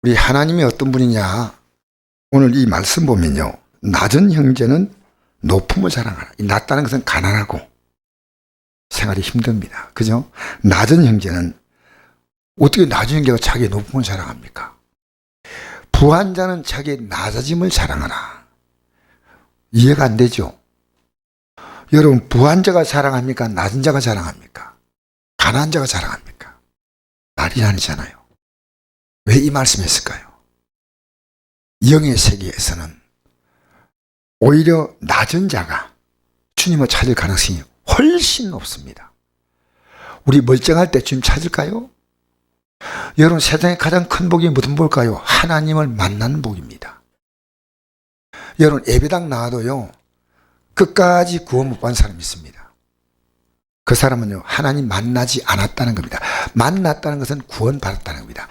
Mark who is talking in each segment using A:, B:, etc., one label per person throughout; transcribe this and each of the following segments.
A: 우리 하나님이 어떤 분이냐? 오늘 이 말씀 보면요. 낮은 형제는 높음을 자랑하라. 이 낮다는 것은 가난하고 생활이 힘듭니다. 그죠? 낮은 형제는 어떻게 낮은 형제가 자기의 높음을 자랑합니까? 부한 자는 자기의 낮아짐을 자랑하라. 이해가 안 되죠? 여러분, 부한 자가 자랑합니까? 낮은 자가 자랑합니까? 가난한 자가 자랑합니까? 말이 아니잖아요. 왜 이 말씀했을까요? 영의 세계에서는 오히려 낮은 자가 주님을 찾을 가능성이 훨씬 높습니다. 우리 멀쩡할 때 주님 찾을까요? 여러분, 세상에 가장 큰 복이 무슨 복일까요? 하나님을 만나는 복입니다. 여러분, 예배당 나와도요, 끝까지 구원 못 받은 사람이 있습니다. 그 사람은요, 하나님 만나지 않았다는 겁니다. 만났다는 것은 구원 받았다는 겁니다.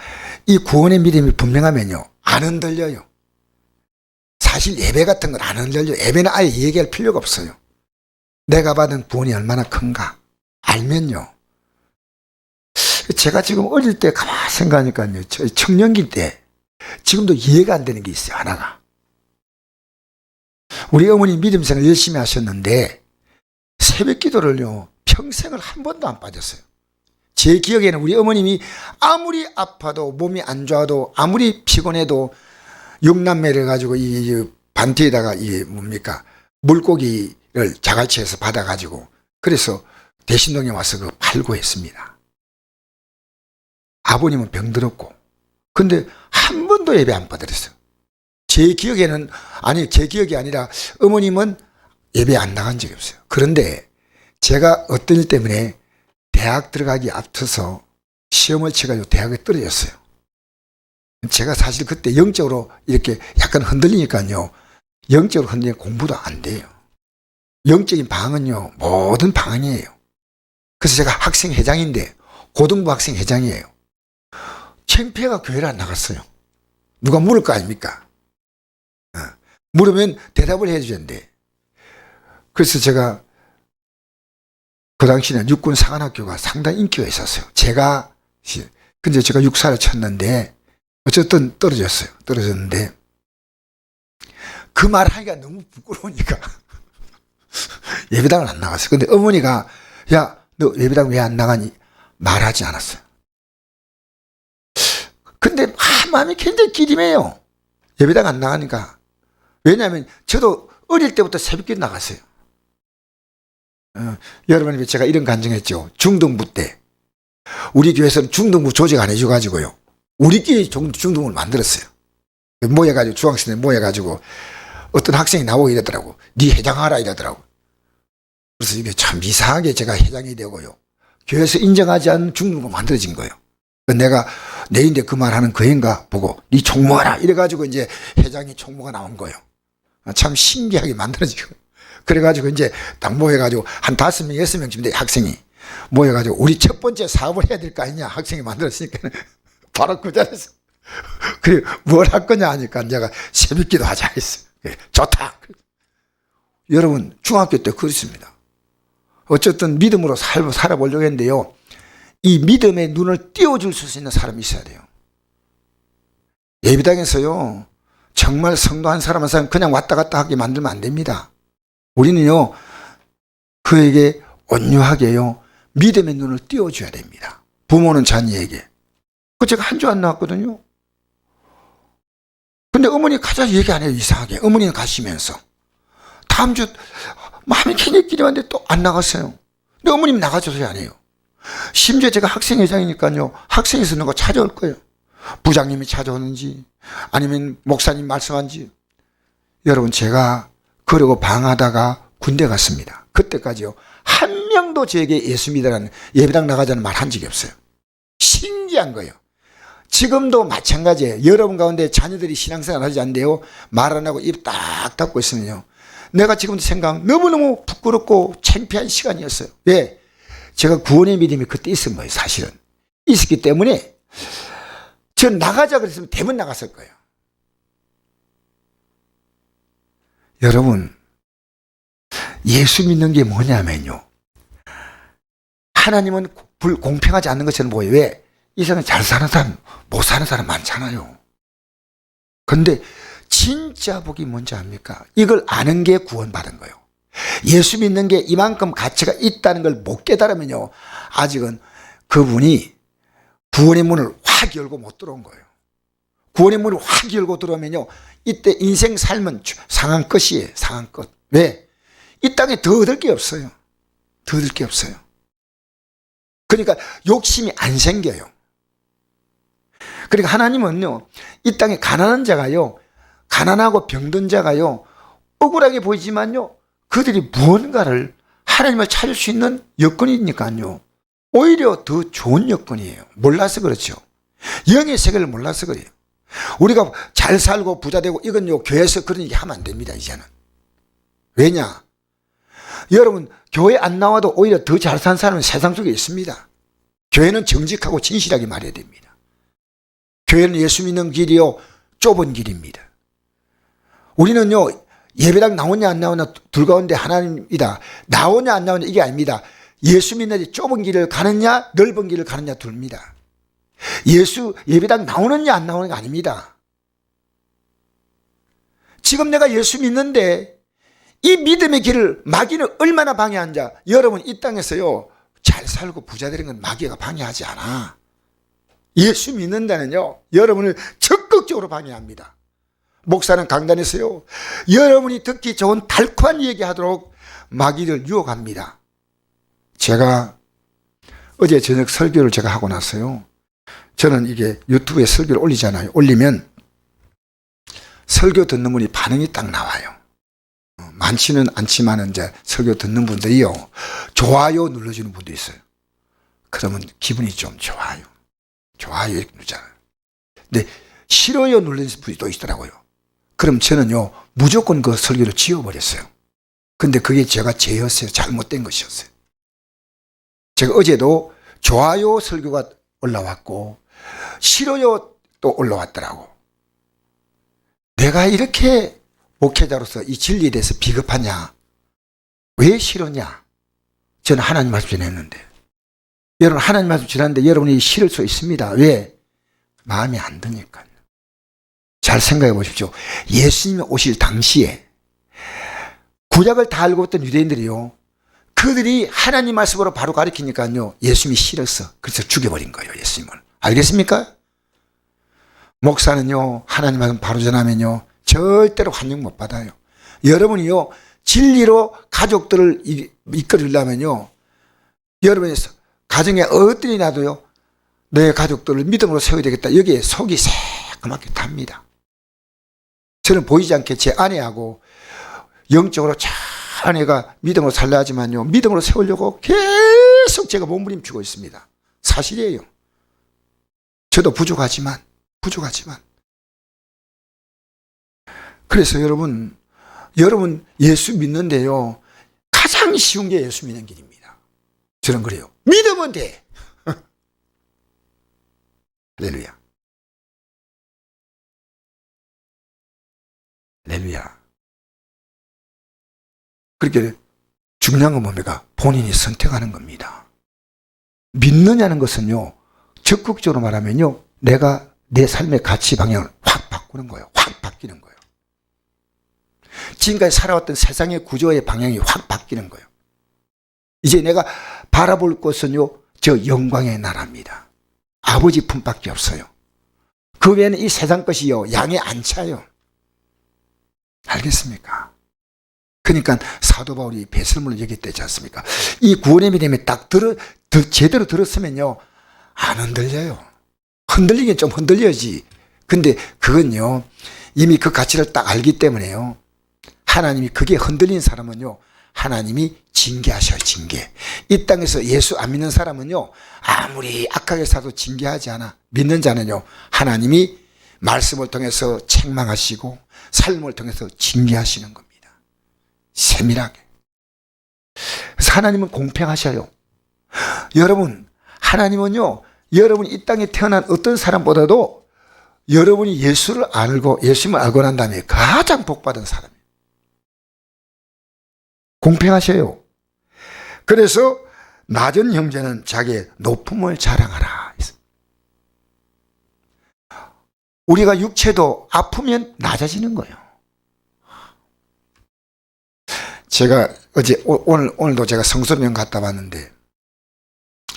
A: 이 구원의 믿음이 분명하면요, 안 흔들려요. 사실 예배 같은 건 안 흔들려요. 예배는 아예 얘기할 필요가 없어요. 내가 받은 구원이 얼마나 큰가 알면요. 제가 지금 어릴 때 가만히 생각하니까요, 청년기 때 지금도 이해가 안 되는 게 있어요. 하나가, 우리 어머니 믿음 생활 열심히 하셨는데 새벽 기도를요 평생을 한 번도 안 빠졌어요. 제 기억에는 우리 어머님이 아무리 아파도 몸이 안 좋아도 아무리 피곤해도 육남매를 가지고 이 반티에다가 이 뭡니까 물고기를 자갈치에서 받아가지고 그래서 대신동에 와서 그 팔고 했습니다. 아버님은 병들었고 근데 한 번도 예배 안 받으셨어요. 제 기억에는, 아니 제 기억이 아니라 어머님은 예배 안 나간 적이 없어요. 그런데 제가 어떤 일 때문에 대학 들어가기 앞서서 시험을 쳐가지고 대학에 떨어졌어요. 제가 사실 그때 영적으로 이렇게 약간 흔들리니까요, 영적으로 흔들리면 공부도 안 돼요. 영적인 방언은요 모든 방언이에요. 그래서 제가 학생회장인데 고등부 학생회장이에요. 창피해가 교회를 안 나갔어요. 누가 물을 거 아닙니까? 물으면 대답을 해주는데, 그래서 제가 그 당시에는 육군 사관학교가 상당히 인기가 있었어요. 근데 제가 육사를 쳤는데 어쨌든 떨어졌는데 그 말 하기가 너무 부끄러우니까 예배당을 안 나갔어요. 근데 어머니가 야, 너 예배당 왜 안 나가니? 말하지 않았어요. 근데 마음이 굉장히 기림해요. 예배당 안 나가니까. 왜냐하면 저도 어릴 때부터 새벽에 나갔어요. 여러분, 제가 이런 간증했죠. 중등부 때 우리 교회에서는 중등부 조직 안 해줘가지고요, 우리끼리 중등부를 만들었어요. 모여가지고 중학생들 모여가지고 어떤 학생이 나오고 이러더라고. 네 회장하라 이러더라고. 그래서 이게 참 이상하게 제가 회장이 되고요, 교회에서 인정하지 않는 중등부가 만들어진 거예요. 내가 내인데 그 말하는 그 애인가 보고 네 총무하라 이래가지고 이제 회장이 총무가 나온 거예요. 참 신기하게 만들어지고. 그래가지고 이제 딱 모여가지고 한 5명, 6명쯤 돼 학생이 모여가지고 우리 첫 번째 사업을 해야 될 거 아니냐, 학생이 만들었으니까 바로 그 자리에서 그래 뭘 할 거냐 하니까 내가 새벽기도 하자 했어. 좋다. 여러분, 중학교 때 그랬습니다. 어쨌든 믿음으로 살아보려고 했는데요, 이 믿음의 눈을 띄워줄 수 있는 사람이 있어야 돼요. 예배당에서요 정말 성도 한 사람 한 사람 그냥 왔다 갔다 하게 만들면 안 됩니다. 우리는요 그에게 온유하게요 믿음의 눈을 띄워줘야 됩니다. 부모는 자녀에게. 제가 한 주 안 나왔거든요. 근데 어머니 가자 얘기 안 해요. 이상하게 어머니는 가시면서 다음 주 마음이 굉장히 기대했는데 또 안 나갔어요. 근데 어머님 나가줘서 안 해요. 심지어 제가 학생회장이니까요 학생에서 누가 찾아올 거예요. 부장님이 찾아오는지 아니면 목사님 말씀한지. 여러분, 제가 그러고 방하다가 군대 갔습니다. 그때까지요 한 명도 저에게 예수 믿으라는, 예배당 나가자는 말 한 적이 없어요. 신기한 거예요. 지금도 마찬가지예요. 여러분 가운데 자녀들이 신앙생활 하지 않는데요 말 안 하고 입 딱 닫고 있으면요, 내가 지금도 생각 너무너무 부끄럽고 창피한 시간이었어요. 왜? 제가 구원의 믿음이 그때 있은 거예요. 사실은 있었기 때문에 저 나가자 그랬으면 대문 나갔을 거예요. 여러분, 예수 믿는 게 뭐냐면요, 하나님은 불공평하지 않는 것처럼 보여요. 왜? 이 세상에 잘 사는 사람 못 사는 사람 많잖아요. 근데 진짜 복이 뭔지 압니까? 이걸 아는 게 구원받은 거예요. 예수 믿는 게 이만큼 가치가 있다는 걸 못 깨달으면요, 아직은 그분이 구원의 문을 확 열고 못 들어온 거예요. 구원의 문을 확 열고 들어오면요, 이때 인생 삶은 상한 끝이에요. 상한 끝. 왜? 이 땅에 더 얻을 게 없어요. 더 얻을 게 없어요. 그러니까 욕심이 안 생겨요. 그러니까 하나님은요, 이 땅에 가난한 자가요, 가난하고 병든 자가요, 억울하게 보이지만요, 그들이 무언가를 하나님을 찾을 수 있는 여건이니까요, 오히려 더 좋은 여건이에요. 몰라서 그렇죠. 영의 세계를 몰라서 그래요. 우리가 잘 살고 부자 되고 이건요, 교회에서 그런 얘기 하면 안 됩니다, 이제는. 왜냐? 여러분, 교회 안 나와도 오히려 더 잘 산 사람은 세상 속에 있습니다. 교회는 정직하고 진실하게 말해야 됩니다. 교회는 예수 믿는 길이요, 좁은 길입니다. 우리는요, 예배당 나오냐 안 나오냐 둘 가운데 하나님이다. 나오냐 안 나오냐 이게 아닙니다. 예수 믿는 좁은 길을 가느냐 넓은 길을 가느냐 둘입니다. 예배당 나오느냐 안 나오는 게 아닙니다. 지금 내가 예수 믿는데 이 믿음의 길을 마귀는 얼마나 방해하는지, 여러분 이 땅에서요, 잘 살고 부자 되는 건 마귀가 방해하지 않아. 예수 믿는다는요, 여러분을 적극적으로 방해합니다. 목사는 강단에서요, 여러분이 듣기 좋은 달콤한 얘기하도록 마귀를 유혹합니다. 제가 어제 저녁 설교를 제가 하고 나서요, 저는 이게 유튜브에 설교를 올리잖아요. 올리면 설교 듣는 분이 반응이 딱 나와요. 많지는 않지만 이제 설교 듣는 분들이요, 좋아요 눌러주는 분도 있어요. 그러면 기분이 좀 좋아요. 좋아요 이렇게 누르잖아요. 근데 싫어요 누르는 분이 또 있더라고요. 그럼 저는요, 무조건 그 설교를 지워버렸어요. 근데 그게 제가 죄였어요. 잘못된 것이었어요. 제가 어제도 좋아요 설교가 올라왔고 싫어요 또 올라왔더라고. 내가 이렇게 목회자로서 이 진리에 대해서 비겁하냐? 왜 싫으냐? 저는 하나님 말씀 전했는데, 여러분 하나님 말씀 전하는데 여러분이 싫을 수 있습니다. 왜? 마음에 안 드니까요. 잘 생각해 보십시오. 예수님이 오실 당시에 구약을 다 알고 있던 유대인들이요, 그들이 하나님 말씀으로 바로 가르치니까요, 예수님이 싫었어. 그래서 죽여버린 거예요, 예수님을. 알겠습니까? 목사는요, 하나님 말씀 바로 전하면요, 절대로 환영 못 받아요. 여러분이요, 진리로 가족들을 이끌으려면요, 여러분의 가정에 어떤 일이 나도요, 내 가족들을 믿음으로 세워야 되겠다. 여기에 속이 새까맣게 탑니다. 저는 보이지 않게 제 아내하고 영적으로 잘 아내가 믿음으로 살려 하지만요, 믿음으로 세우려고 계속 제가 몸부림치고 있습니다. 사실이에요. 저도 부족하지만. 그래서 여러분 예수 믿는데요, 가장 쉬운 게 예수 믿는 길입니다. 저는 그래요. 믿으면 돼. 할렐루야. 할렐루야. 그렇게 중요한 건 뭡니까? 본인이 선택하는 겁니다. 믿느냐는 것은요, 적극적으로 말하면요, 내가 내 삶의 가치 방향을 확 바꾸는 거예요. 확 바뀌는 거예요. 지금까지 살아왔던 세상의 구조의 방향이 확 바뀌는 거예요. 이제 내가 바라볼 것은요, 저 영광의 나라입니다. 아버지 품밖에 없어요. 그 외에는 이 세상 것이요, 양에 안 차요. 알겠습니까? 그러니까 사도 바울이 배설물을 얘기했지 않습니까? 이 구원의 믿음이 딱 제대로 들었으면요, 안 흔들려요. 흔들리긴 좀 흔들려야지. 근데 그건요, 이미 그 가치를 딱 알기 때문에요, 하나님이 그게 흔들린 사람은요, 하나님이 징계하셔요. 징계. 이 땅에서 예수 안 믿는 사람은요, 아무리 악하게 살아도 징계하지 않아. 믿는 자는요, 하나님이 말씀을 통해서 책망하시고 삶을 통해서 징계하시는 겁니다. 세밀하게. 그래서 하나님은 공평하셔요. 여러분, 하나님은요, 여러분이 이 땅에 태어난 어떤 사람보다도 여러분이 예수님을 알고 난 다음에 가장 복받은 사람이에요. 공평하셔요. 그래서 낮은 형제는 자기의 높음을 자랑하라. 우리가 육체도 아프면 낮아지는 거예요. 제가 오늘도 제가 성소병 갔다 왔는데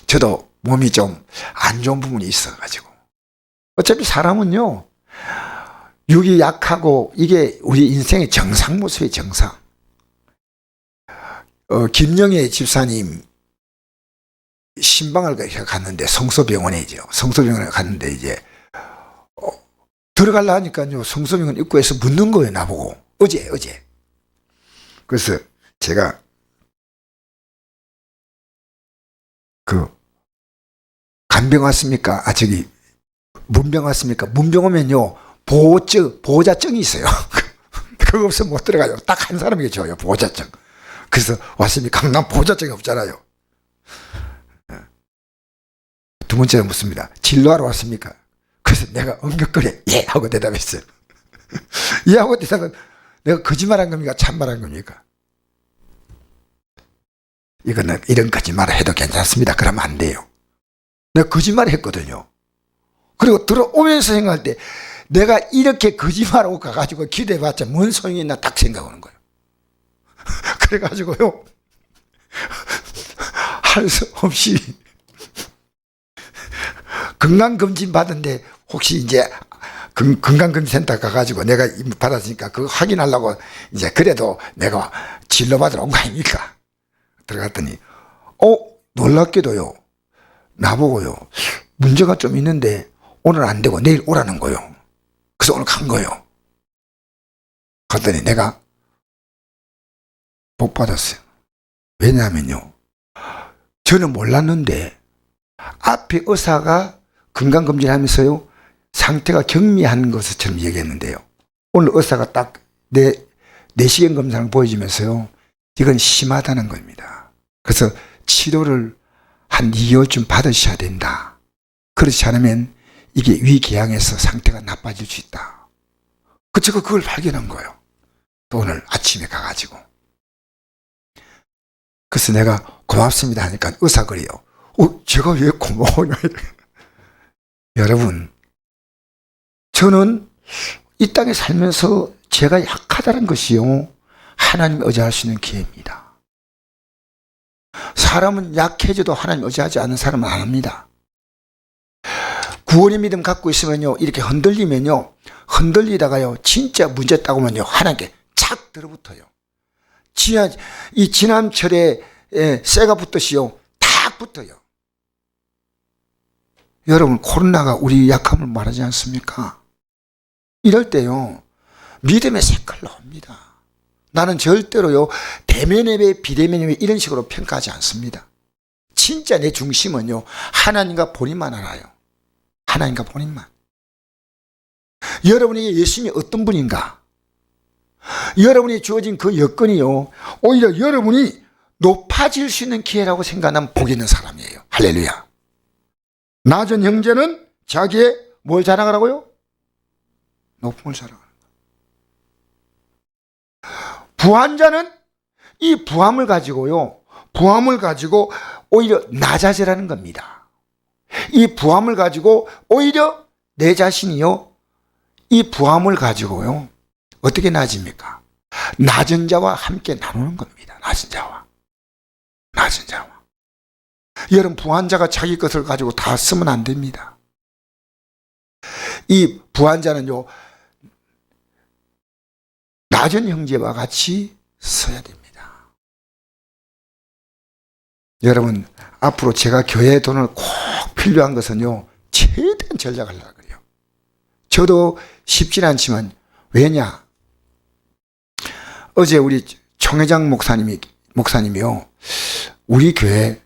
A: 저도 몸이 좀 안 좋은 부분이 있어가지고 어차피 사람은요 육이 약하고 이게 우리 인생의 정상 모습의 정상. 김영애 집사님 신방을 갔는데 성소병원이죠. 성소병원에 갔는데 이제 들어가려 하니까요 성소병원 입구에서 묻는 거예요 나보고 어제. 그래서 제가 간병 왔습니까? 저기 문병 왔습니까? 문병 오면요 보호자증이 있어요. 그거 없으면 못 들어가요. 딱 한 사람에게 줘요 보호자증. 그래서 왔습니까? 난 보호자증이 없잖아요. 두 번째는 묻습니다. 진료하러 왔습니까? 그래서 내가 엉격거려 예 하고 대답했어요. 예 하고 대답은 내가 거짓말한 겁니까? 참말한 겁니까? 이거는 이런 거짓말을 해도 괜찮습니다. 그러면 안 돼요. 내가 거짓말을 했거든요. 그리고 들어오면서 생각할 때 내가 이렇게 거짓말하고 가가지고 기대해봤자 뭔 소용이 있나 딱 생각하는 거예요. 그래가지고요 할 수 없이 건강검진 받은데 혹시 이제 건강검진센터 가가지고 내가 받았으니까 그거 확인하려고 이제 그래도 내가 진료받으러 온 거 아닙니까? 들어갔더니 놀랍게도요 나보고요 문제가 좀 있는데 오늘 안 되고 내일 오라는 거예요. 그래서 오늘 간 거예요. 갔더니 내가 못 받았어요. 왜냐하면요 저는 몰랐는데 앞에 의사가 건강검진하면서요 상태가 경미한 것처럼 얘기했는데요 오늘 의사가 딱 내 내시경 검사를 보여주면서요 이건 심하다는 겁니다. 그래서 치료를 한 2개월쯤 받으셔야 된다. 그렇지 않으면 이게 위궤양에서 상태가 나빠질 수 있다. 제가 그걸 발견한 거예요. 또 오늘 아침에 가가지고. 그래서 내가 고맙습니다 하니까 의사 그래요. 제가 왜 고마워요? 여러분, 저는 이 땅에 살면서 제가 약하다는 것이요 하나님 의지할 수 있는 기회입니다. 사람은 약해져도 하나님 의지하지 않는 사람은 안 합니다. 구원의 믿음 갖고 있으면요 이렇게 흔들리다가요 진짜 문제 따고면요 하나님께 착 들어붙어요. 이 지남철에 쇠가 붙듯이요 탁 붙어요. 여러분 코로나가 우리 약함을 말하지 않습니까? 이럴 때요 믿음의 색깔 나옵니다. 나는 절대로요 대면 예배 비대면 예배 이런 식으로 평가하지 않습니다. 진짜 내 중심은요 하나님과 본인만 알아요. 하나님과 본인만. 여러분에게 예수님이 어떤 분인가? 여러분이 주어진 그 여건이요 오히려 여러분이 높아질 수 있는 기회라고 생각하면 복 있는 사람이에요. 할렐루야. 낮은 형제는 자기의 뭘 자랑하라고요? 높음을 자랑하는 거예요. 부한 자는 이 부함을 가지고 오히려 낮아지라는 겁니다. 이 부함을 가지고 오히려 내 자신이요 이 부함을 가지고요 어떻게 낮입니까? 낮은 자와 함께 나누는 겁니다. 낮은 자와. 여러분 부한 자가 자기 것을 가지고 다 쓰면 안 됩니다. 이 부한 자는요 낮은 형제와 같이 써야 됩니다. 여러분 앞으로 제가 교회에 돈을 꼭 필요한 것은요 최대한 전략하려고 그래요. 저도 쉽진 않지만 왜냐 어제 우리 총회장 목사님이요 우리 교회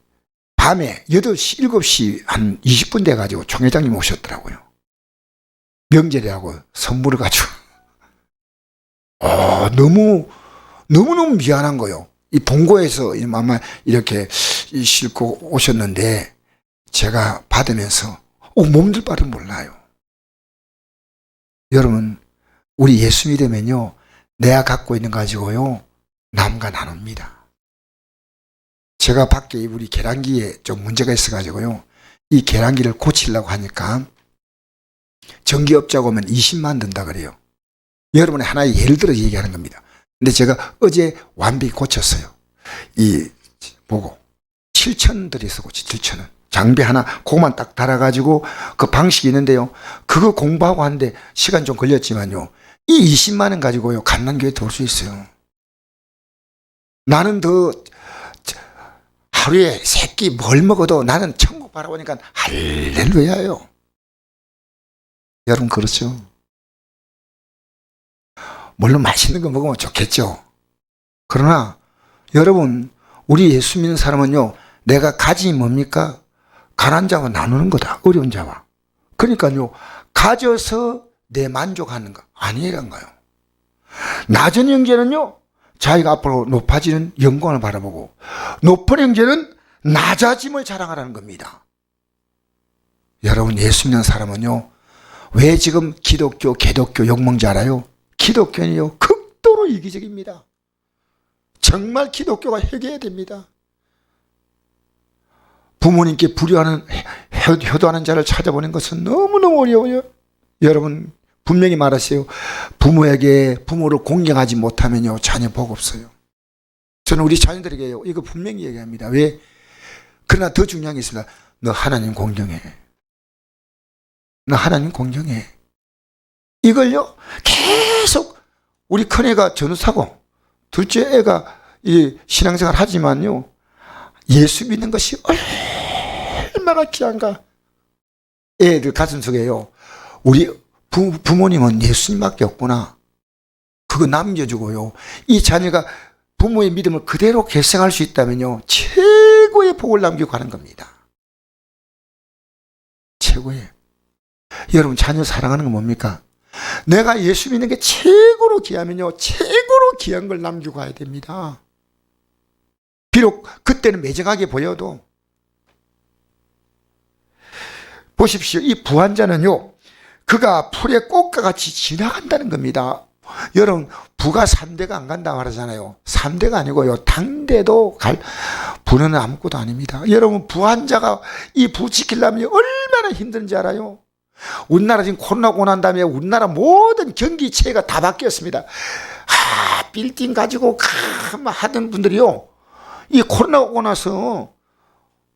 A: 밤에 8시 7시 한 20분 돼가지고 총회장님 오셨더라고요. 명절이라고 선물을 가지고 너무너무 미안한 거예요. 이 본고에서 아마 이렇게 싣고 오셨는데 제가 받으면서 몸둘 바를 몰라요. 여러분 우리 예수 믿으면요 내가 갖고 있는 거 가지고요 남과 나눕니다. 제가 밖에 우리 계량기에 좀 문제가 있어 가지고요 이 계량기를 고치려고 하니까 전기업자가 오면 20만 든다 그래요. 여러분의 하나의 예를 들어 얘기하는 겁니다. 근데 제가 어제 완벽히 고쳤어요. 이 보고 7천 들여서 고치 7천원. 장비 하나 그거만 딱 달아가지고 그 방식이 있는데요. 그거 공부하고 하는데 시간 좀 걸렸지만요. 이 20만 원 가지고요. 갓난교회 들어올 수 있어요. 나는 더 하루에 세 끼 뭘 먹어도 나는 천국 바라보니까 할렐루야예요. 여러분 그렇죠? 물론 맛있는 거 먹으면 좋겠죠. 그러나 여러분 우리 예수 믿는 사람은요. 내가 가짐이 뭡니까? 가난한 자와 나누는 거다. 어려운 자와. 그러니까요. 가져서 내 만족하는 거 아니란가요. 낮은 형제는요. 자기가 앞으로 높아지는 영광을 바라보고 높은 형제는 낮아짐을 자랑하라는 겁니다. 여러분 예수 믿는 사람은요. 왜 지금 기독교, 개독교 욕먹는지 알아요? 기독교는요. 극도로 이기적입니다. 정말 기독교가 회개해야 됩니다. 부모님께 불효하는, 효도하는 자를 찾아보는 것은 너무너무 어려워요. 여러분 분명히 말하세요. 부모를 공경하지 못하면요. 자녀 복 없어요. 저는 우리 자녀들에게 이거 분명히 얘기합니다. 왜? 그러나 더 중요한 게 있습니다. 너 하나님 공경해. 너 하나님 공경해. 이걸요. 계속 우리 큰애가 전우사고 둘째 애가 이 신앙생활 하지만요. 예수 믿는 것이 얼마나 귀한가. 애들 가슴속에요. 우리 부모님은 예수님밖에 없구나. 그거 남겨주고요. 이 자녀가 부모의 믿음을 그대로 계승할 수 있다면요. 최고의 복을 남기고 가는 겁니다. 최고의. 여러분 자녀 사랑하는 건 뭡니까? 내가 예수 믿는 게 최고로 귀하면요. 최고로 귀한 걸 남기고 가야 됩니다. 비록 그때는 매정하게 보여도. 보십시오. 이 부한자는요. 그가 풀의 꽃과 같이 지나간다는 겁니다. 여러분 부가 3대가 안 간다 말하잖아요. 3대가 아니고요. 당대도 부는 아무것도 아닙니다. 여러분 부한자가 이 부 지키려면 얼마나 힘든지 알아요? 우리나라 지금 코로나 오고 난 다음에 우리나라 모든 경기체가 다 바뀌었습니다. 빌딩 가지고 하던 분들이요. 이 코로나 오고 나서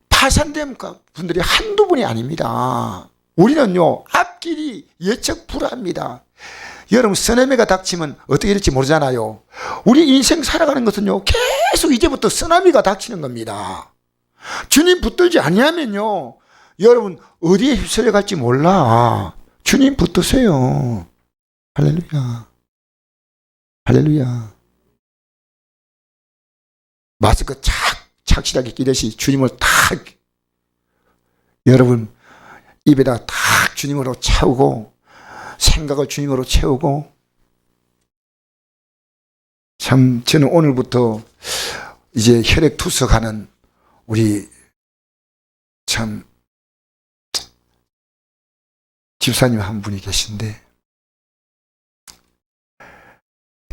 A: 파산된 분들이 한두 분이 아닙니다. 우리는요. 앞길이 예측 불허합니다. 여러분 쓰나미가 닥치면 어떻게 될지 모르잖아요. 우리 인생 살아가는 것은요. 계속 이제부터 쓰나미가 닥치는 겁니다. 주님 붙들지 아니하면요. 여러분 어디에 휩쓸려 갈지 몰라. 주님 붙드세요. 할렐루야. 할렐루야. 마스크 착실하게 끼듯이 주님을 탁 여러분 입에다 탁 주님으로 채우고 생각을 주님으로 채우고 참 저는 오늘부터 이제 혈액투석하는 우리 참 집사님 한 분이 계신데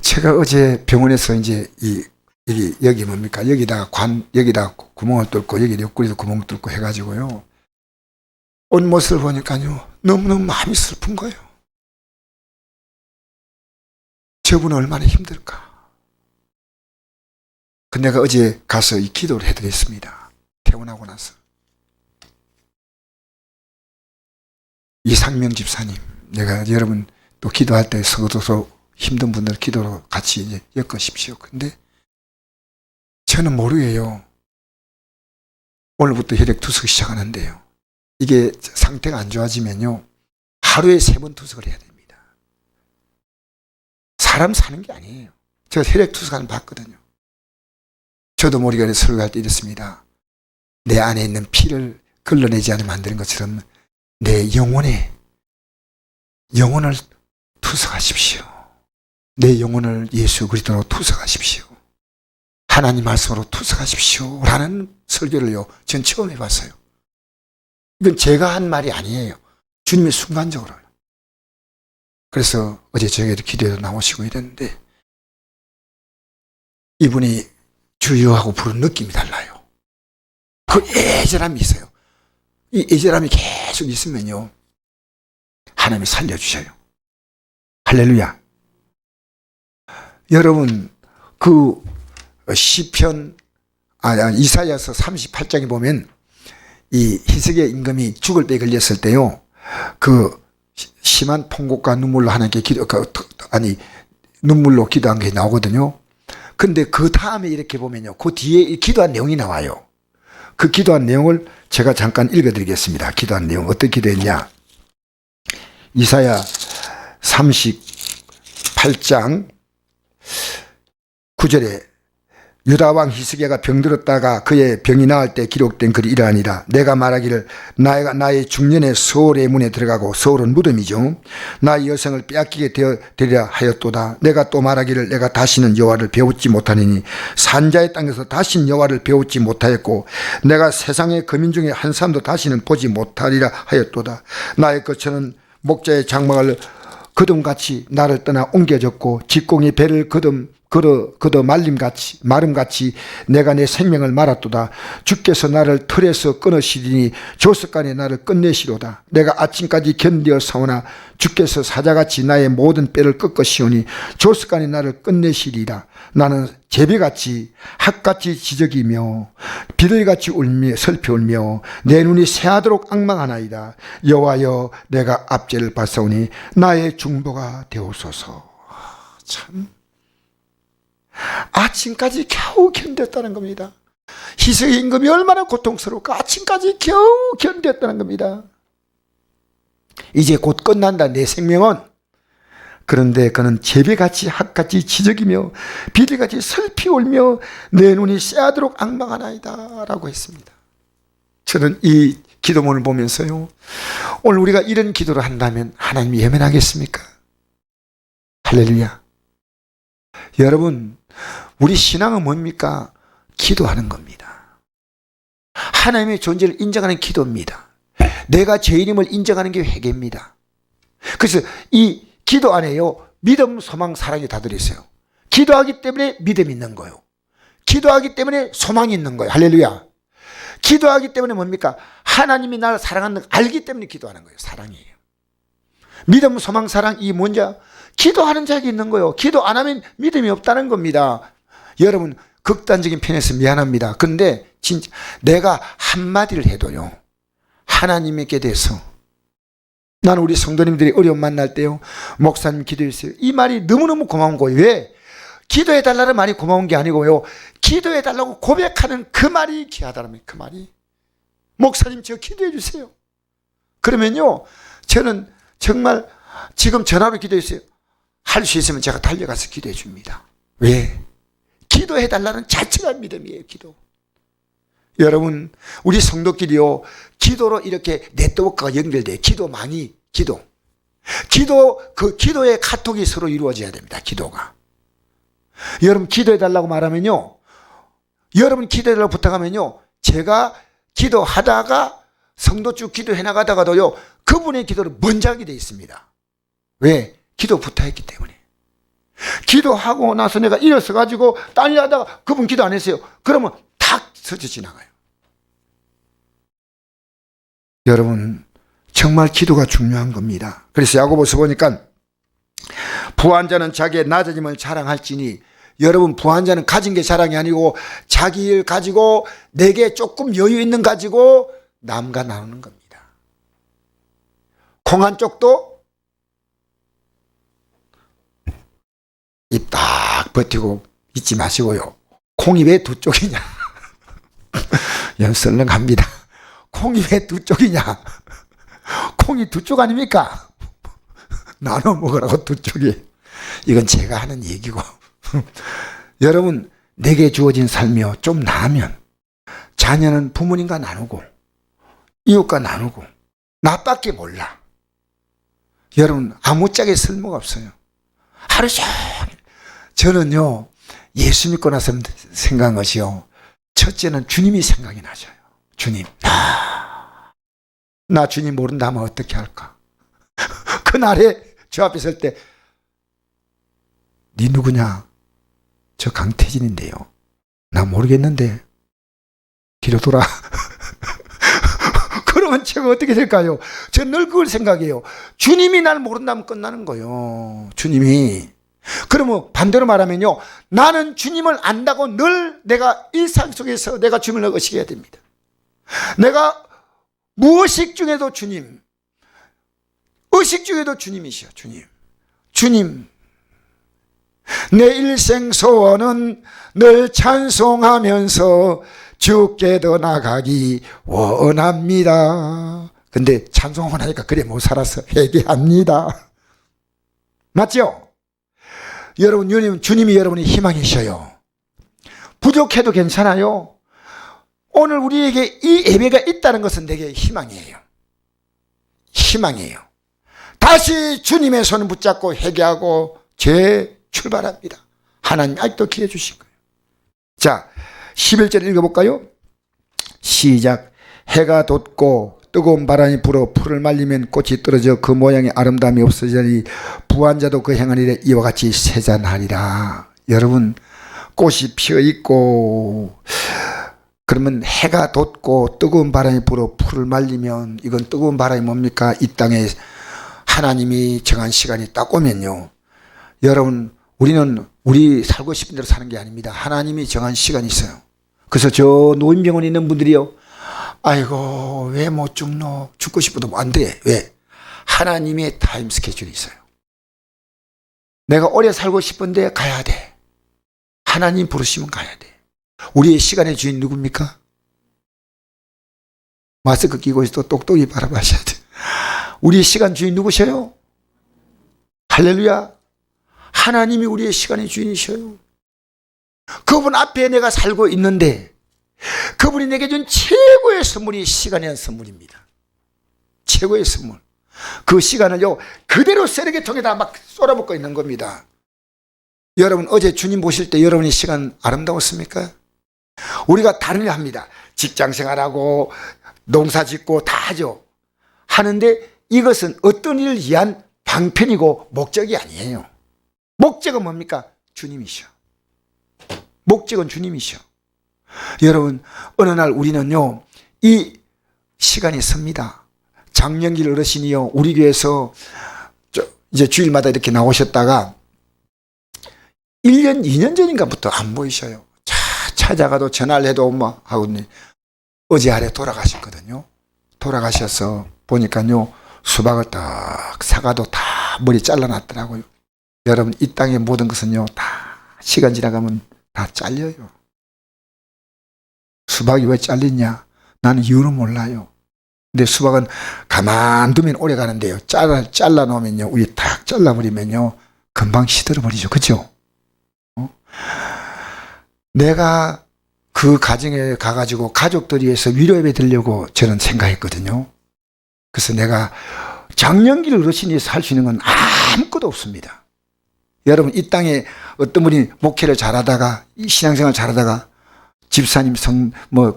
A: 제가 어제 병원에서 이제 여기 뭡니까? 여기다 구멍을 뚫고 여기 옆구리도 구멍을 뚫고 해가지고요. 온 모습을 보니까요. 너무너무 마음이 슬픈 거예요. 저분은 얼마나 힘들까. 근데 내가 어제 가서 이 기도를 해드렸습니다. 퇴원하고 나서. 이상명 집사님, 내가 여러분 또 기도할 때 서로 힘든 분들 기도로 같이 이제 엮으십시오. 근데 저는 모르게요. 오늘부터 혈액 투석 시작하는데요. 이게 상태가 안 좋아지면요. 하루에 3번 투석을 해야 됩니다. 사람 사는 게 아니에요. 제가 혈액 투석하는 거 봤거든요. 저도 모르게 설교할 때 이랬습니다. 내 안에 있는 피를 걸러내지 않으면 안 되는 것처럼 내 영혼을 투석하십시오. 내 영혼을 예수 그리스도로 투석하십시오. 하나님 말씀으로 투석하십시오. 라는 설교를요. 전 처음 해봤어요. 이건 제가 한 말이 아니에요. 주님이 순간적으로. 그래서 어제 저에게도 기도에도 나오시고 이랬는데 이분이 주여하고 부르는 느낌이 달라요. 그 애절함이 있어요. 이 애절함이 계속 있으면요. 하나님이 살려주셔요. 할렐루야. 여러분 그 시편 이사야서 38장에 보면 이 히스기야 임금이 죽을 때 걸렸을 때요, 그 심한 통곡과 눈물로 하나님께 눈물로 기도한 게 나오거든요. 근데 그 다음에 이렇게 보면요, 그 뒤에 기도한 내용이 나와요. 그 기도한 내용을 제가 잠깐 읽어드리겠습니다. 기도한 내용 어떻게 기도했냐. 이사야 38장 9절에 유다왕 히스기야가 병들었다가 그의 병이 나을 때 기록된 글이 이러하니라. 내가 말하기를 나의 중년에 서울의 문에 들어가고, 서울은 무덤이죠, 나의 여성을 빼앗기게 되리라 하였도다. 내가 또 말하기를 내가 다시는 여호와를 배우지 못하리니 산자의 땅에서 다시는 여호와를 배우지 못하였고, 내가 세상의 거민 중에 한 사람도 다시는 보지 못하리라 하였도다. 나의 거처는 목자의 장막을 거둠같이 나를 떠나 옮겨졌고, 직공이 배를 걷어 마름같이 내가 내 생명을 말았도다. 주께서 나를 틀에서 끊으시리니 조석간에 나를 끝내시로다. 내가 아침까지 견디어 사오나 주께서 사자같이 나의 모든 뼈를 꺾으시오니 조석간에 나를 끝내시리라. 나는 제비같이 학같이 지적이며 비둘기같이 울며 슬피 울며 내 눈이 새하도록 앙망하나이다. 여호와여, 내가 압제를 받사오니 나의 중보가 되옵소서. 참, 아침까지 겨우 견뎠다는 겁니다. 히스기야 임금이 얼마나 고통스러울까. 아침까지 겨우 견뎠다는 겁니다. 이제 곧 끝난다 내 생명은. 그런데 그는 제비같이 학같이 지적이며 비둘기같이 슬피 울며 내 눈이 새하도록 앙망하나이다 라고 했습니다. 저는 이 기도문을 보면서요, 오늘 우리가 이런 기도를 한다면 하나님이 예면하겠습니까? 할렐루야. 여러분, 우리 신앙은 뭡니까? 기도하는 겁니다. 하나님의 존재를 인정하는 기도입니다. 내가 죄인임을 인정하는 게 회개입니다. 그래서 이 기도 안에요, 믿음, 소망, 사랑이 다 들어있어요. 기도하기 때문에 믿음이 있는 거예요. 기도하기 때문에 소망이 있는 거예요. 할렐루야. 기도하기 때문에 뭡니까? 하나님이 나를 사랑하는 걸 알기 때문에 기도하는 거예요. 사랑이에요. 믿음, 소망, 사랑, 이 뭔지 기도하는 자에게 있는 거예요. 기도 안 하면 믿음이 없다는 겁니다. 여러분, 극단적인 편에서 미안합니다. 근데 진짜 내가 한마디를 해도요, 하나님에게 대해서, 나는 우리 성도님들이 어려움 만날 때요, 목사님 기도했어요, 이 말이 너무너무 고마운 거예요. 왜? 기도해달라는 말이 고마운 게 아니고요, 기도해달라고 고백하는 그 말이 귀하다라면, 그 말이, 목사님 저 기도해 주세요. 그러면요, 저는 정말 지금 전화로 기도했어요. 할 수 있으면 제가 달려가서 기도해 줍니다. 왜? 기도해달라는 자체가 믿음이에요. 기도. 여러분, 우리 성도끼리요, 기도로 이렇게 네트워크가 연결돼요. 기도망이, 기도, 그 기도의 카톡이 서로 이루어져야 됩니다. 기도가. 여러분, 기도해달라고 말하면요, 여러분 기도해달라고 부탁하면요, 제가 기도하다가 성도 쭉 기도해 나가다가도요, 그분의 기도를 먼저 하게 돼 있습니다. 왜? 기도 부탁했기 때문에. 기도하고 나서 내가 일어서 가지고 딴 일 하다가 그분 기도 안 했어요. 그러면 탁 스쳐 지나가요. 여러분, 정말 기도가 중요한 겁니다. 그래서 야고보서 보니까 부한 자는 자기의 낮아짐을 자랑할지니, 여러분, 부한 자는 가진 게 자랑이 아니고 자기 일 가지고 내게 조금 여유 있는 가지고 남과 나누는 겁니다. 콩 한 쪽도 입 딱 버티고 있지 마시고요. 콩이 왜 두 쪽이냐? 연설렁합니다. 콩이 왜 두 쪽이냐? 콩이 두 쪽 아닙니까? 나눠 먹으라고 두 쪽이. 이건 제가 하는 얘기고. 여러분, 내게 주어진 삶이요, 좀 나으면 자녀는 부모님과 나누고 이웃과 나누고 나밖에 몰라. 여러분, 아무짝에 쓸모가 없어요. 하루 종일. 저는요, 예수 믿고 나서 생각한 것이요, 첫째는 주님이 생각이 나죠. 주님. 나 주님 모른다면 어떻게 할까? 그날에 저 앞에 설 때, 네 누구냐? 저 강태진인데요. 나 모르겠는데 뒤로 돌아. 그러면 제가 어떻게 될까요? 저는 늘 그걸 생각해요. 주님이 날 모른다면 끝나는 거예요. 주님이. 그러면 반대로 말하면요, 나는 주님을 안다고 늘 내가 일상 속에서 내가 주님을 의식해야 됩니다. 내가 무의식 중에도 주님, 의식 중에도 주님이시여. 주님, 내 일생 소원은 늘 찬송하면서 주께 더 나가기 원합니다. 근데 찬송하고 나니까 그래 못 살아서 회개합니다. 맞죠? 여러분, 주님이 여러분의 희망이셔요. 부족해도 괜찮아요. 오늘 우리에게 이 예배가 있다는 것은 내게 희망이에요. 다시 주님의 손을 붙잡고 회개하고 출발합니다. 하나님 아직도 기회 주신 거예요. 자, 11절 읽어볼까요? 시작. 해가 돋고 뜨거운 바람이 불어 풀을 말리면 꽃이 떨어져 그 모양의 아름다움이 없어지니 부한 자도 그 행한 일에 이와 같이 세잔하리라. 여러분, 꽃이 피어있고 그러면 해가 돋고 뜨거운 바람이 불어 풀을 말리면, 이건 뜨거운 바람이 뭡니까? 이 땅에 하나님이 정한 시간이 딱 오면요, 여러분, 우리 살고 싶은 대로 사는 게 아닙니다. 하나님이 정한 시간이 있어요. 그래서 저 노인병원에 있는 분들이요, 아이고 왜 못 죽노? 죽고 싶어도 안 돼. 왜? 하나님의 타임 스케줄이 있어요. 내가 오래 살고 싶은데 가야 돼. 하나님 부르시면 가야 돼. 우리의 시간의 주인 누굽니까? 마스크 끼고 있어 똑똑히 바라봐셔야 돼. 우리의 시간 주인 누구셔요? 할렐루야. 하나님이 우리의 시간의 주인이셔요. 그분 앞에 내가 살고 있는데 그분이 내게 준 최고의 선물이 시간이라는 선물입니다. 최고의 선물. 그 시간을요, 그대로 쓰레기통에다 막 쏟아붓고 있는 겁니다. 여러분, 어제 주님 보실 때 여러분의 시간 아름다웠습니까? 우리가 다른 일 합니다. 직장 생활하고 농사 짓고 다 하죠. 하는데 이것은 어떤 일을 위한 방편이고 목적이 아니에요. 목적은 뭡니까? 주님이셔. 목적은 주님이셔. 여러분, 어느 날 우리는요, 이 시간이 섭니다. 장영길 어르신이요, 우리 교회에서 이제 주일마다 이렇게 나오셨다가 1년, 2년 전인가부터 안 보이셔요. 찾아가도 전화를 해도 뭐 하고 어제 아래 돌아가셨거든요. 돌아가셔서 보니까요, 수박을 딱 사가도 다 머리 잘라놨더라고요. 여러분, 이 땅의 모든 것은요, 다 시간 지나가면 다 잘려요. 수박이 왜 잘리냐? 나는 이유는 몰라요. 근데 수박은 가만두면 오래 가는데요, 잘라 놓으면요, 우리 딱 잘라버리면요, 금방 시들어버리죠. 그죠? 내가 그 가정에 가가지고 가족들 위해서 위로예배 드리려고 저는 생각했거든요. 그래서 내가 장년길 어르신이 위해서 할 수 있는 건 아무것도 없습니다. 여러분, 이 땅에 어떤 분이 목회를 잘하다가, 신앙생활 잘하다가 집사님,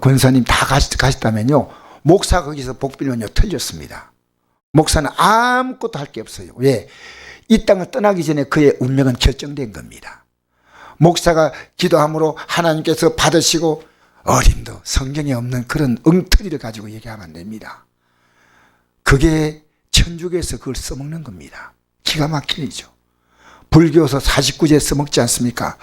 A: 권사님 다 가셨다면요, 목사 거기서 복 빌면요, 틀렸습니다. 목사는 아무것도 할 게 없어요. 왜? 이 땅을 떠나기 전에 그의 운명은 결정된 겁니다. 목사가 기도함으로 하나님께서 받으시고, 어림도 성경에 없는 그런 엉터리를 가지고 얘기하면 안 됩니다. 그게 천주교에서 그걸 써먹는 겁니다. 기가 막힌 일이죠. 불교에서 49제 써먹지 않습니까?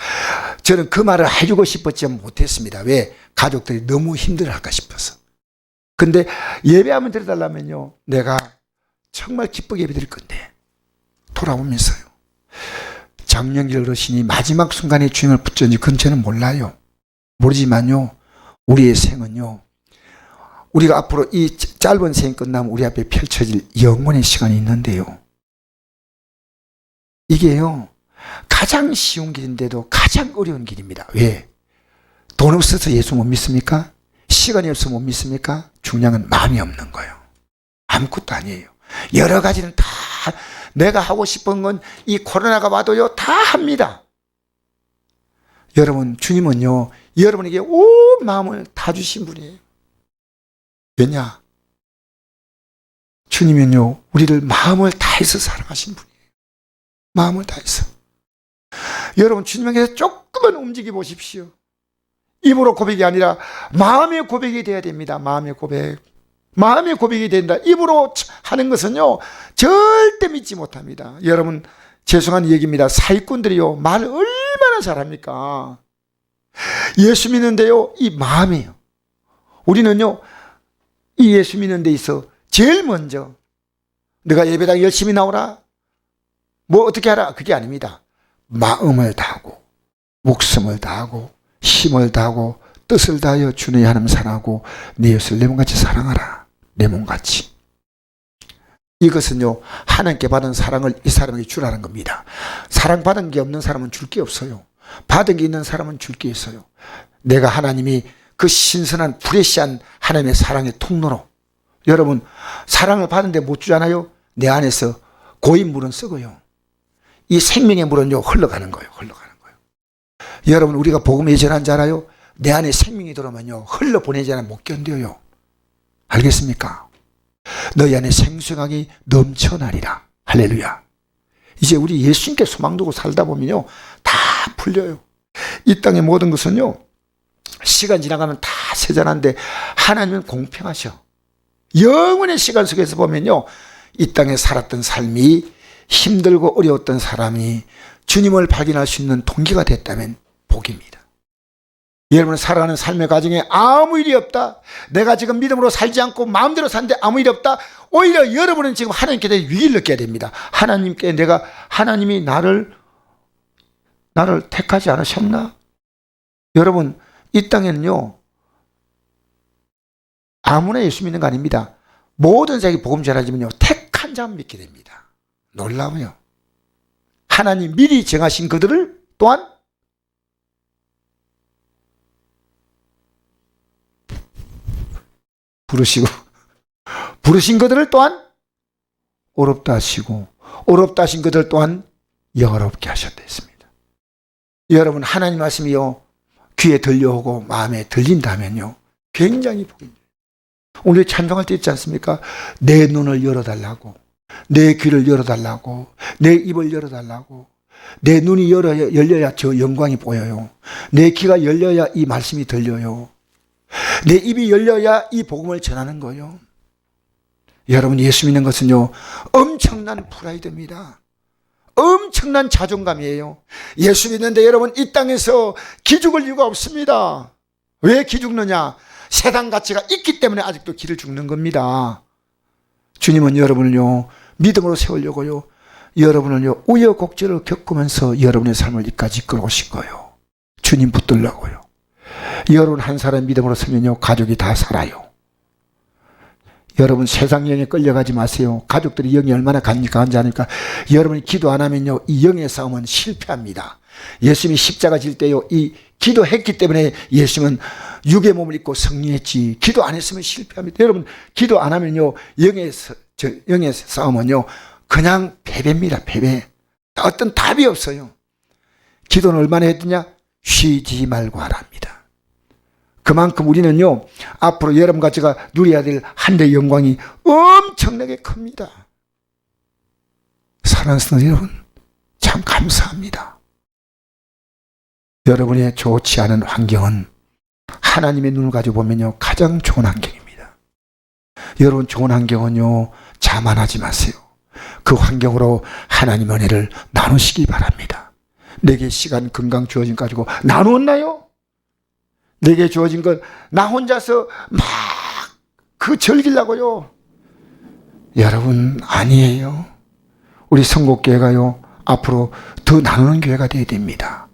A: 저는 그 말을 해주고 싶었지만 못했습니다. 왜? 가족들이 너무 힘들어할까 싶어서. 근데 예배하면 드려달라면요, 내가 정말 기쁘게 예배 드릴 건데, 돌아오면서요, 장영길 어르신이 마지막 순간에 주님을 붙였는지 그건 저는 몰라요. 모르지만요, 우리의 생은요, 우리가 앞으로 이 짧은 생이 끝나면 우리 앞에 펼쳐질 영원의 시간이 있는데요, 이게요, 가장 쉬운 길인데도 가장 어려운 길입니다. 왜? 돈 없어서 예수 못 믿습니까? 시간이 없어서 못 믿습니까? 중요한 건 마음이 없는 거예요. 아무것도 아니에요. 여러 가지는 다 내가 하고 싶은 건 이 코로나가 와도요, 다 합니다. 여러분, 주님은요, 여러분에게 온 마음을 다 주신 분이에요. 왜냐? 주님은요, 우리를 마음을 다해서 사랑하신 분이에요. 마음을 다해서. 여러분, 주님에게서 조금만 움직여 보십시오. 입으로 고백이 아니라 마음의 고백이 돼야 됩니다. 마음의 고백. 마음의 고백이 된다. 입으로 하는 것은요, 절대 믿지 못합니다. 여러분, 죄송한 얘기입니다. 사기꾼들이요, 말 얼마나 잘합니까? 예수 믿는데요, 이 마음이에요. 우리는요, 이 예수 믿는 데 있어 제일 먼저 내가 예배당 열심히 나오라, 뭐 어떻게 하라, 그게 아닙니다. 마음을 다하고 목숨을 다하고 힘을 다하고 뜻을 다하여 주의 하나님 사랑하고 내 이웃을 내 몸같이 사랑하라. 내 몸같이. 이것은요, 하나님께 받은 사랑을 이 사람에게 주라는 겁니다. 사랑받은 게 없는 사람은 줄 게 없어요. 받은 게 있는 사람은 줄 게 있어요. 내가 하나님이 그 신선한 프레시한 하나님의 사랑의 통로로, 여러분 사랑을 받은데 못 주잖아요. 내 안에서 고인 물은 썩어요. 이 생명의 물은요, 흘러가는 거예요. 흘러가는 거예요. 여러분, 우리가 복음 예전한 줄 알아요? 내 안에 생명이 들어오면요, 흘러보내지 않으면 못 견뎌요. 알겠습니까? 너희 안에 생수강이 넘쳐나리라. 할렐루야. 이제 우리 예수님께 소망 두고 살다 보면요, 다 풀려요. 이 땅의 모든 것은요, 시간 지나가면 다 세잔한데 하나님은 공평하셔. 영원의 시간 속에서 보면요, 이 땅에 살았던 삶이 힘들고 어려웠던 사람이 주님을 발견할 수 있는 동기가 됐다면 복입니다. 여러분, 살아가는 삶의 과정에 아무 일이 없다, 내가 지금 믿음으로 살지 않고 마음대로 사는데 아무 일이 없다, 오히려 여러분은 지금 하나님께 대해 위기를 느껴야 됩니다. 하나님께 하나님이 나를 택하지 않으셨나? 여러분, 이 땅에는요, 아무나 예수 믿는 거 아닙니다. 모든 자에게 복음 전하지만요, 택한 자만 믿게 됩니다. 놀라워요. 하나님 미리 정하신 그들을 또한 부르신 그들을 또한 어렵다 하시고, 어렵다 하신 그들 또한 영어롭게 하셨다 했습니다. 여러분, 하나님 말씀이요, 귀에 들려오고 마음에 들린다면요, 굉장히 복입니다. 오늘 찬송할 때 있지 않습니까? 내 눈을 열어달라고, 내 귀를 열어달라고, 내 입을 열어달라고. 내 눈이 열려야 저 영광이 보여요. 내 귀가 열려야 이 말씀이 들려요. 내 입이 열려야 이 복음을 전하는 거예요. 여러분, 예수 믿는 것은요, 엄청난 프라이드입니다. 엄청난 자존감이에요. 예수 믿는데 여러분, 이 땅에서 기죽을 이유가 없습니다. 왜 기죽느냐? 세상 가치가 있기 때문에 아직도 기를 죽는 겁니다. 주님은 여러분을요, 믿음으로 세우려고요, 여러분을요, 우여곡절을 겪으면서 여러분의 삶을 이까지 이끌어오신 거예요. 주님 붙들려고요. 여러분 한 사람 믿음으로 서면요, 가족이 다 살아요. 여러분, 세상 영에 끌려가지 마세요. 가족들이 영이 얼마나 강한지 아니까. 여러분이 기도 안 하면요, 이 영의 싸움은 실패합니다. 예수님이 십자가 질 때요, 이 기도했기 때문에 예수님은 육의 몸을 입고 승리했지, 기도 안 했으면 실패합니다. 여러분, 기도 안 하면요, 영의 싸움은요, 그냥 패배입니다. 패배. 어떤 답이 없어요. 기도는 얼마나 했느냐? 쉬지 말고 하랍니다. 그만큼 우리는요, 앞으로 여러분과 제가 누려야 될 하늘의 영광이 엄청나게 큽니다. 사랑하는 성도 여러분, 참 감사합니다. 여러분의 좋지 않은 환경은 하나님의 눈을 가지고 보면요, 가장 좋은 환경입니다. 여러분, 좋은 환경은요, 자만하지 마세요. 그 환경으로 하나님의 은혜를 나누시기 바랍니다. 내게 시간, 건강 주어진 거 가지고 나누었나요? 내게 주어진 걸 나 혼자서 막 그 즐기려고요? 여러분, 아니에요. 우리 선곡교회가요, 앞으로 더 나누는 교회가 되어야 됩니다.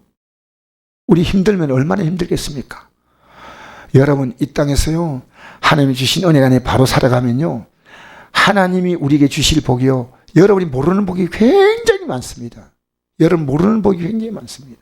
A: 우리 힘들면 얼마나 힘들겠습니까? 여러분, 이 땅에서요, 하나님이 주신 은혜가 안에 바로 살아가면요, 하나님이 우리에게 주실 복이요, 여러분이 모르는 복이 굉장히 많습니다. 여러분 모르는 복이 굉장히 많습니다.